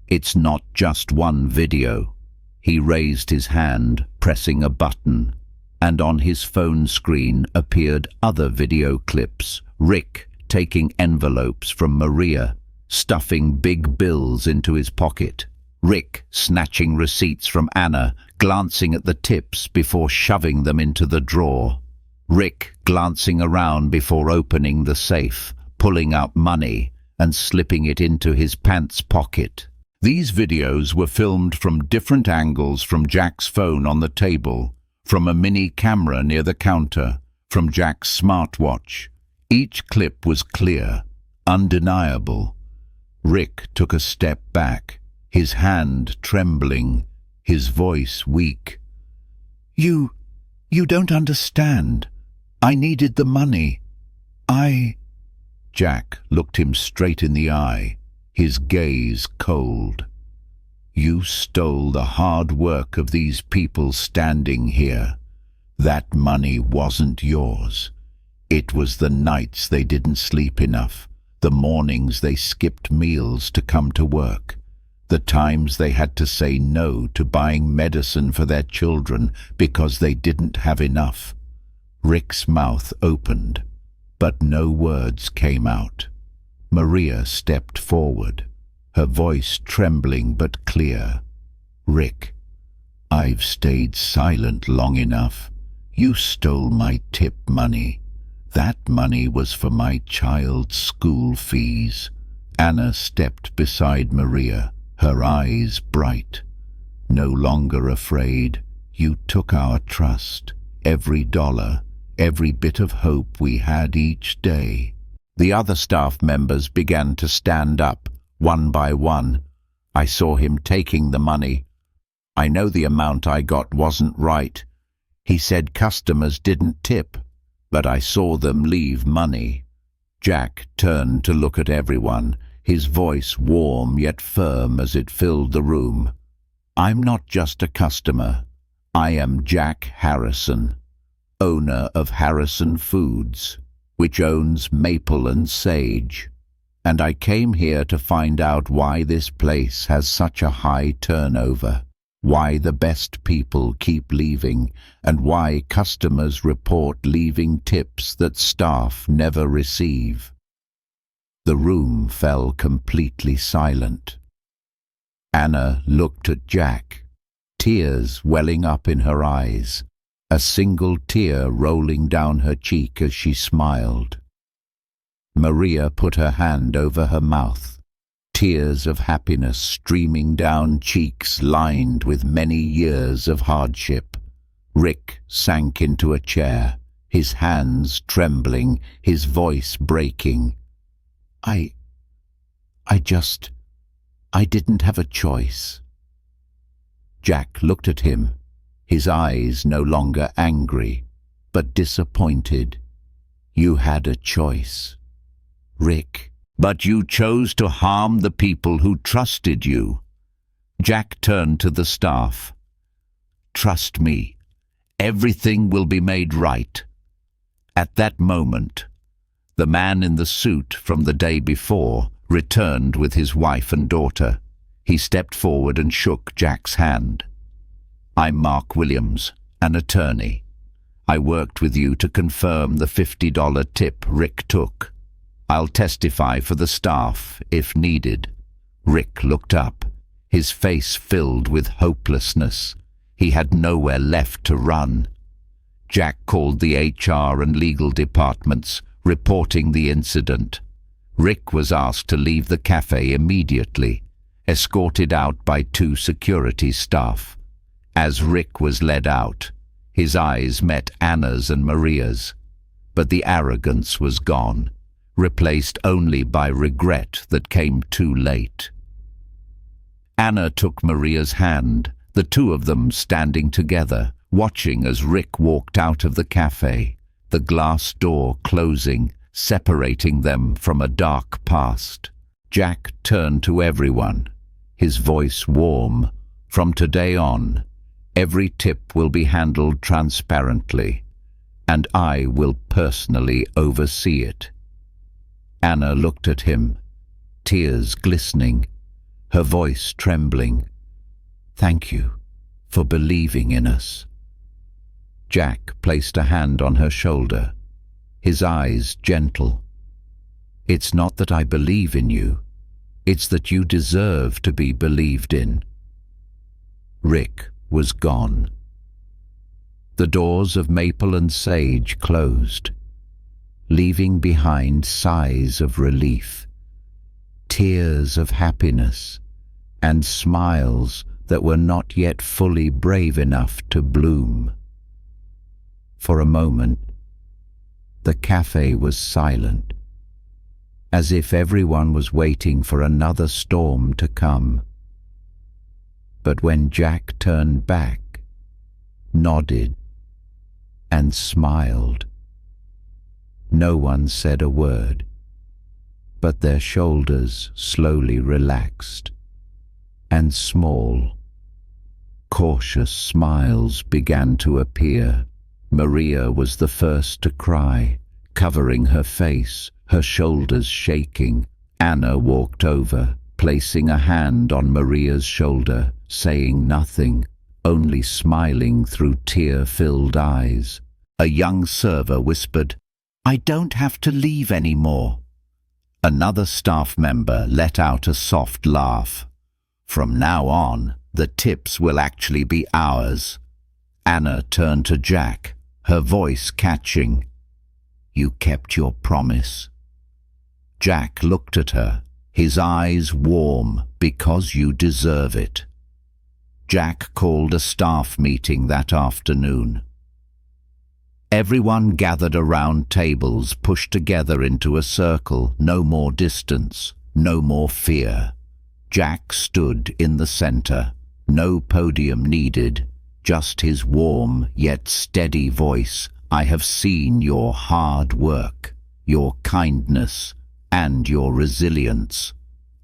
"It's not just one video." He raised his hand, pressing a button, and on his phone screen appeared other video clips. Rick taking envelopes from Maria, stuffing big bills into his pocket. Rick snatching receipts from Anna, glancing at the tips before shoving them into the drawer. Rick glancing around before opening the safe, pulling out money and slipping it into his pants pocket. These videos were filmed from different angles, from Jack's phone on the table, from a mini camera near the counter, from Jack's smartwatch. Each clip was clear, undeniable. Rick took a step back, his hand trembling, his voice weak. You don't understand. I needed the money. Jack looked him straight in the eye, his gaze cold. "You stole the hard work of these people standing here. That money wasn't yours. It was the nights they didn't sleep enough, the mornings they skipped meals to come to work, the times they had to say no to buying medicine for their children because they didn't have enough." Rick's mouth opened, but no words came out. Maria stepped forward, her voice trembling but clear. "Rick, I've stayed silent long enough. You stole my tip money. That money was for my child's school fees." Anna stepped beside Maria, her eyes bright. "No longer afraid. You took our trust, every dollar, every bit of hope we had each day." The other staff members began to stand up, one by one. I saw him taking the money. I know the amount I got wasn't right. He said customers didn't tip, but I saw them leave money. Jack turned to look at everyone, his voice warm yet firm as it filled the room. "I'm not just a customer. I am Jack Harrison, owner of Harrison Foods, which owns Maple and Sage, and I came here to find out why this place has such a high turnover, why the best people keep leaving, and why customers report leaving tips that staff never receive." The room fell completely silent. Anna looked at Jack, tears welling up in her eyes. a single tear rolling down her cheek as she smiled. Maria put her hand over her mouth, tears of happiness streaming down cheeks lined with many years of hardship. Rick sank into a chair, his hands trembling, his voice breaking. I didn't have a choice." Jack looked at him, his eyes no longer angry, but disappointed. "You had a choice, Rick, but you chose to harm the people who trusted you." Jack turned to the staff. "Trust me, everything will be made right." At that moment, the man in the suit from the day before returned with his wife and daughter. He stepped forward and shook Jack's hand. "I'm Mark Williams, an attorney. I worked with you to confirm the $50 tip Rick took. I'll testify for the staff if needed." Rick looked up, his face filled with hopelessness. He had nowhere left to run. Jack called the HR and legal departments, reporting the incident. Rick was asked to leave the cafe immediately, escorted out by 2 security staff. As Rick was led out, his eyes met Anna's and Maria's, but the arrogance was gone, replaced only by regret that came too late. Anna took Maria's hand, the 2 of them standing together, watching as Rick walked out of the cafe, the glass door closing, separating them from a dark past. Jack turned to everyone, his voice warm. "From today on, every tip will be handled transparently, and I will personally oversee it." Anna looked at him, tears glistening, her voice trembling. "Thank you for believing in us." Jack placed a hand on her shoulder, his eyes gentle. "It's not that I believe in you, it's that you deserve to be believed in." Rick was gone. The doors of Maple and Sage closed, leaving behind sighs of relief, tears of happiness, and smiles that were not yet fully brave enough to bloom. For a moment, the cafe was silent, as if everyone was waiting for another storm to come. But when Jack turned back, nodded, and smiled, no one said a word, but their shoulders slowly relaxed, and small, cautious smiles began to appear. Maria was the first to cry, covering her face, her shoulders shaking. Anna walked over, placing a hand on Maria's shoulder, saying nothing, only smiling through tear-filled eyes. A young server whispered, "I don't have to leave anymore." Another staff member let out a soft laugh. "From now on, the tips will actually be ours." Anna turned to Jack, her voice catching. "You kept your promise." Jack looked at her, his eyes warm. "Because you deserve it." Jack called a staff meeting that afternoon. Everyone gathered around tables, pushed together into a circle. No more distance, no more fear. Jack stood in the center. No podium needed, just his warm yet steady voice. "I have seen your hard work, your kindness, and your resilience.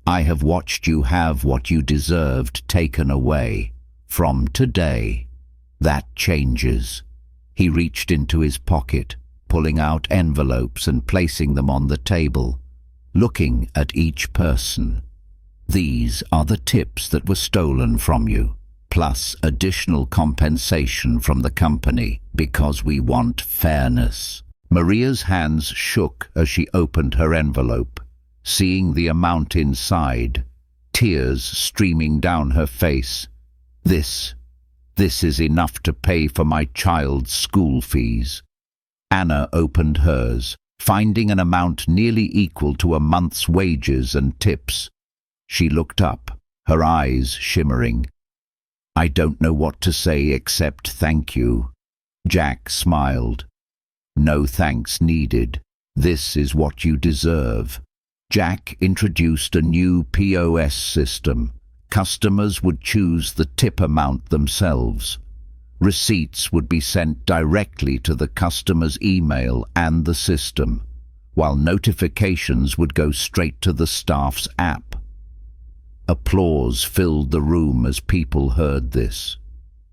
I have watched you have what you deserved taken away. From today, that changes." He reached into his pocket, pulling out envelopes and placing them on the table, looking at each person. "These are the tips that were stolen from you, plus additional compensation from the company, because we want fairness." Maria's hands shook as she opened her envelope, seeing the amount inside, tears streaming down her face. "This This is enough to pay for my child's school fees." Anna opened hers, finding an amount nearly equal to a month's wages and tips. She looked up, her eyes shimmering. "I don't know what to say except thank you." Jack smiled. "No thanks needed. This is what you deserve." Jack introduced a new POS system. Customers would choose the tip amount themselves. Receipts would be sent directly to the customer's email and the system, while notifications would go straight to the staff's app. Applause filled the room as people heard this,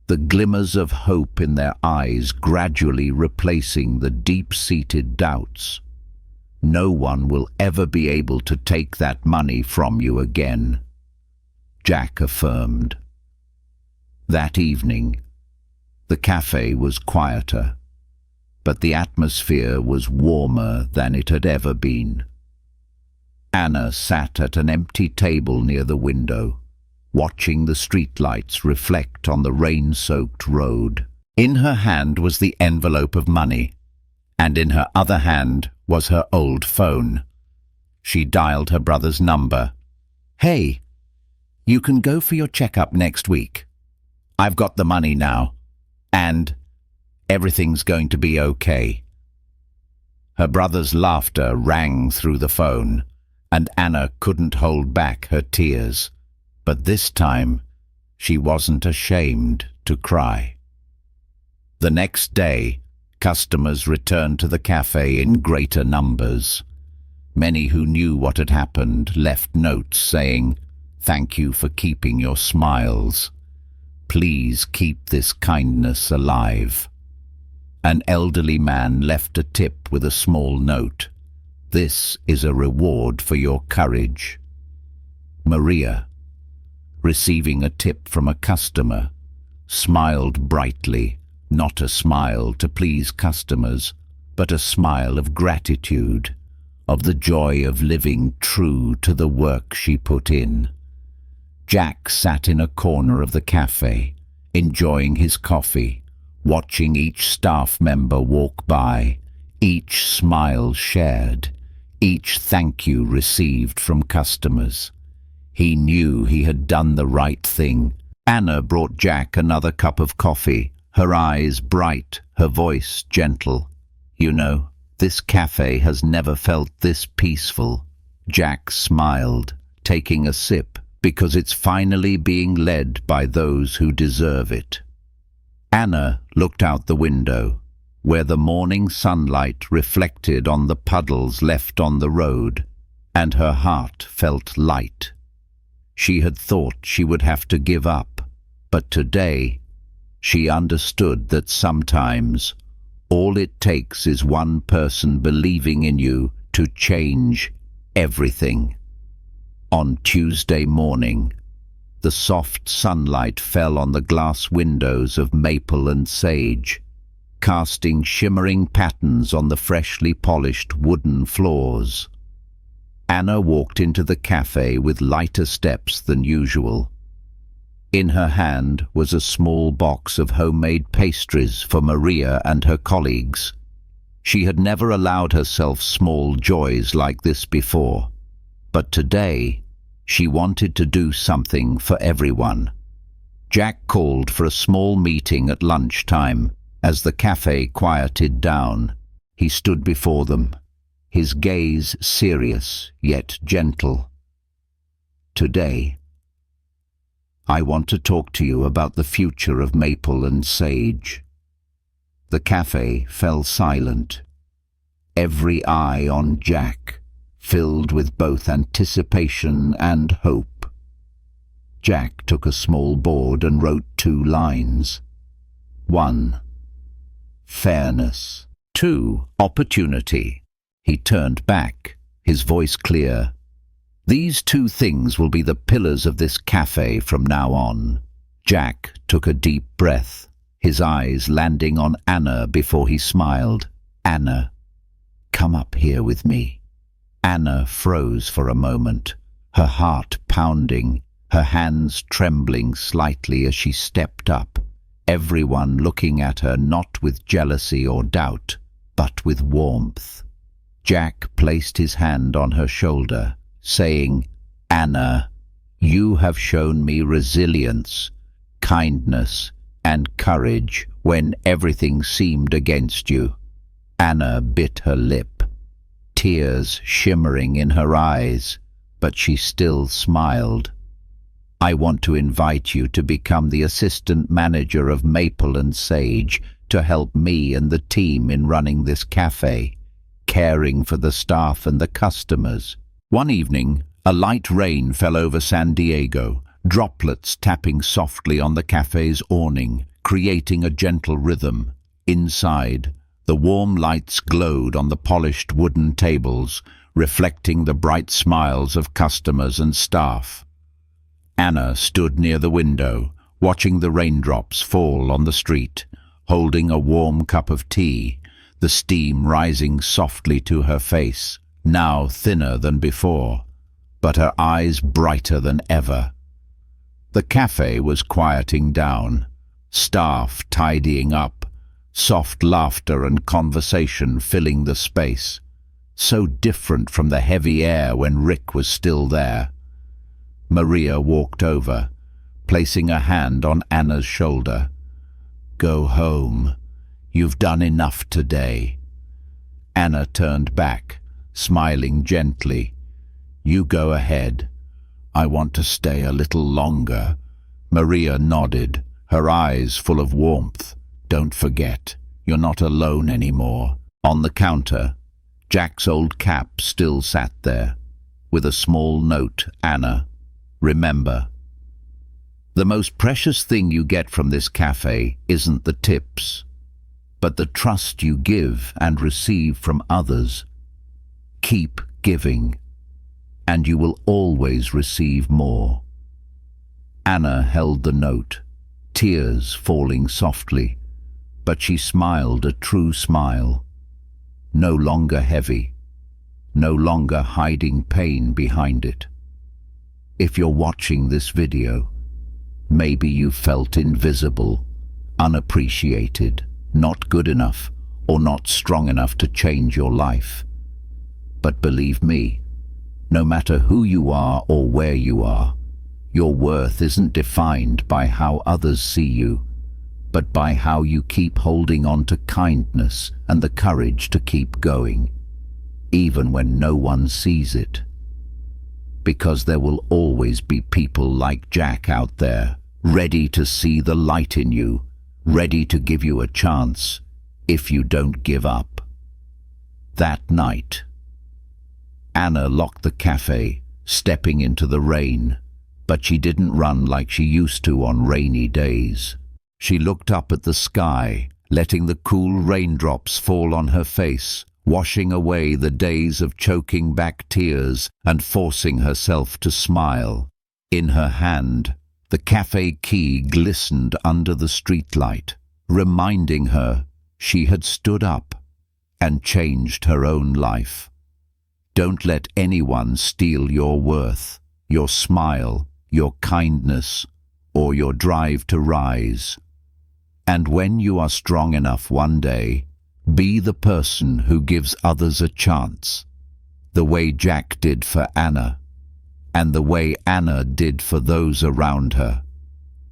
the glimmers of hope in their eyes gradually replacing the deep-seated doubts. "No one will ever be able to take that money from you again," Jack affirmed. That evening, the cafe was quieter, but the atmosphere was warmer than it had ever been. Anna sat at an empty table near the window, watching the streetlights reflect on the rain-soaked road. In her hand was the envelope of money, and in her other hand was her old phone. She dialed her brother's number. "Hey, you can go for your checkup next week. I've got the money now, and everything's going to be okay." Her brother's laughter rang through the phone, and Anna couldn't hold back her tears. But this time, she wasn't ashamed to cry. The next day, customers returned to the cafe in greater numbers. Many who knew what had happened left notes saying, "Thank you for keeping your smiles. Please keep this kindness alive." An elderly man left a tip with a small note. "This is a reward for your courage." Maria, receiving a tip from a customer, smiled brightly, not a smile to please customers, but a smile of gratitude, of the joy of living true to the work she put in. Jack sat in a corner of the cafe, enjoying his coffee, watching each staff member walk by, each smile shared, each thank you received from customers. He knew he had done the right thing. Anna brought Jack another cup of coffee, her eyes bright, her voice gentle. "You know, this cafe has never felt this peaceful." Jack smiled, taking a sip, because it's finally being led by those who deserve it. Anna looked out the window, where the morning sunlight reflected on the puddles left on the road, and her heart felt light. She had thought she would have to give up, but today she understood that sometimes all it takes is one person believing in you to change everything. On Tuesday morning, the soft sunlight fell on the glass windows of maple and sage, casting shimmering patterns on the freshly polished wooden floors. Anna walked into the cafe with lighter steps than usual. In her hand was a small box of homemade pastries for Maria and her colleagues. She had never allowed herself small joys like this before, but today she wanted to do something for everyone. Jack called for a small meeting at lunchtime. As the cafe quieted down, he stood before them, his gaze serious yet gentle. "Today, I want to talk to you about the future of maple and sage." The cafe fell silent, every eye on Jack, filled with both anticipation and hope. Jack took a small board and wrote 2 lines. 1. Fairness. 2. Opportunity. He turned back, his voice clear. "These 2 things will be the pillars of this cafe from now on." Jack took a deep breath, his eyes landing on Anna before he smiled. "Anna, come up here with me." Anna froze for a moment, her heart pounding, her hands trembling slightly as she stepped up, everyone looking at her not with jealousy or doubt, but with warmth. Jack placed his hand on her shoulder, saying, "Anna, you have shown me resilience, kindness, and courage when everything seemed against you." Anna bit her lip, tears shimmering in her eyes, but she still smiled. "I want to invite you to become the assistant manager of Maple and Sage to help me and the team in running this cafe, caring for the staff and the customers." One evening, a light rain fell over San Diego, droplets tapping softly on the cafe's awning, creating a gentle rhythm. Inside, the warm lights glowed on the polished wooden tables, reflecting the bright smiles of customers and staff. Anna stood near the window, watching the raindrops fall on the street, holding a warm cup of tea, the steam rising softly to her face, now thinner than before, but her eyes brighter than ever. The cafe was quieting down, staff tidying up, soft laughter and conversation filling the space, so different from the heavy air when Rick was still there. Maria walked over, placing a hand on Anna's shoulder. "Go home. You've done enough today." Anna turned back, smiling gently. "You go ahead. I want to stay a little longer." Maria nodded, her eyes full of warmth. "Don't forget, you're not alone anymore." On the counter, Jack's old cap still sat there, with a small note, "Anna, remember, the most precious thing you get from this cafe isn't the tips, but the trust you give and receive from others. Keep giving, and you will always receive more." Anna held the note, tears falling softly, but she smiled a true smile, no longer heavy, no longer hiding pain behind it. If you're watching this video, maybe you felt invisible, unappreciated, not good enough, or not strong enough to change your life. But believe me, no matter who you are or where you are, your worth isn't defined by how others see you, but by how you keep holding on to kindness and the courage to keep going, even when no one sees it. Because there will always be people like Jack out there, ready to see the light in you, ready to give you a chance if you don't give up. That night, Anna locked the cafe, stepping into the rain, but she didn't run like she used to on rainy days. She looked up at the sky, letting the cool raindrops fall on her face, washing away the days of choking back tears and forcing herself to smile. In her hand, the cafe key glistened under the streetlight, reminding her she had stood up and changed her own life. Don't let anyone steal your worth, your smile, your kindness, or your drive to rise. And when you are strong enough one day, be the person who gives others a chance, the way Jack did for Anna, and the way Anna did for those around her.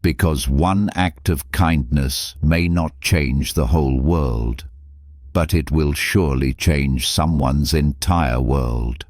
Because one act of kindness may not change the whole world, but it will surely change someone's entire world.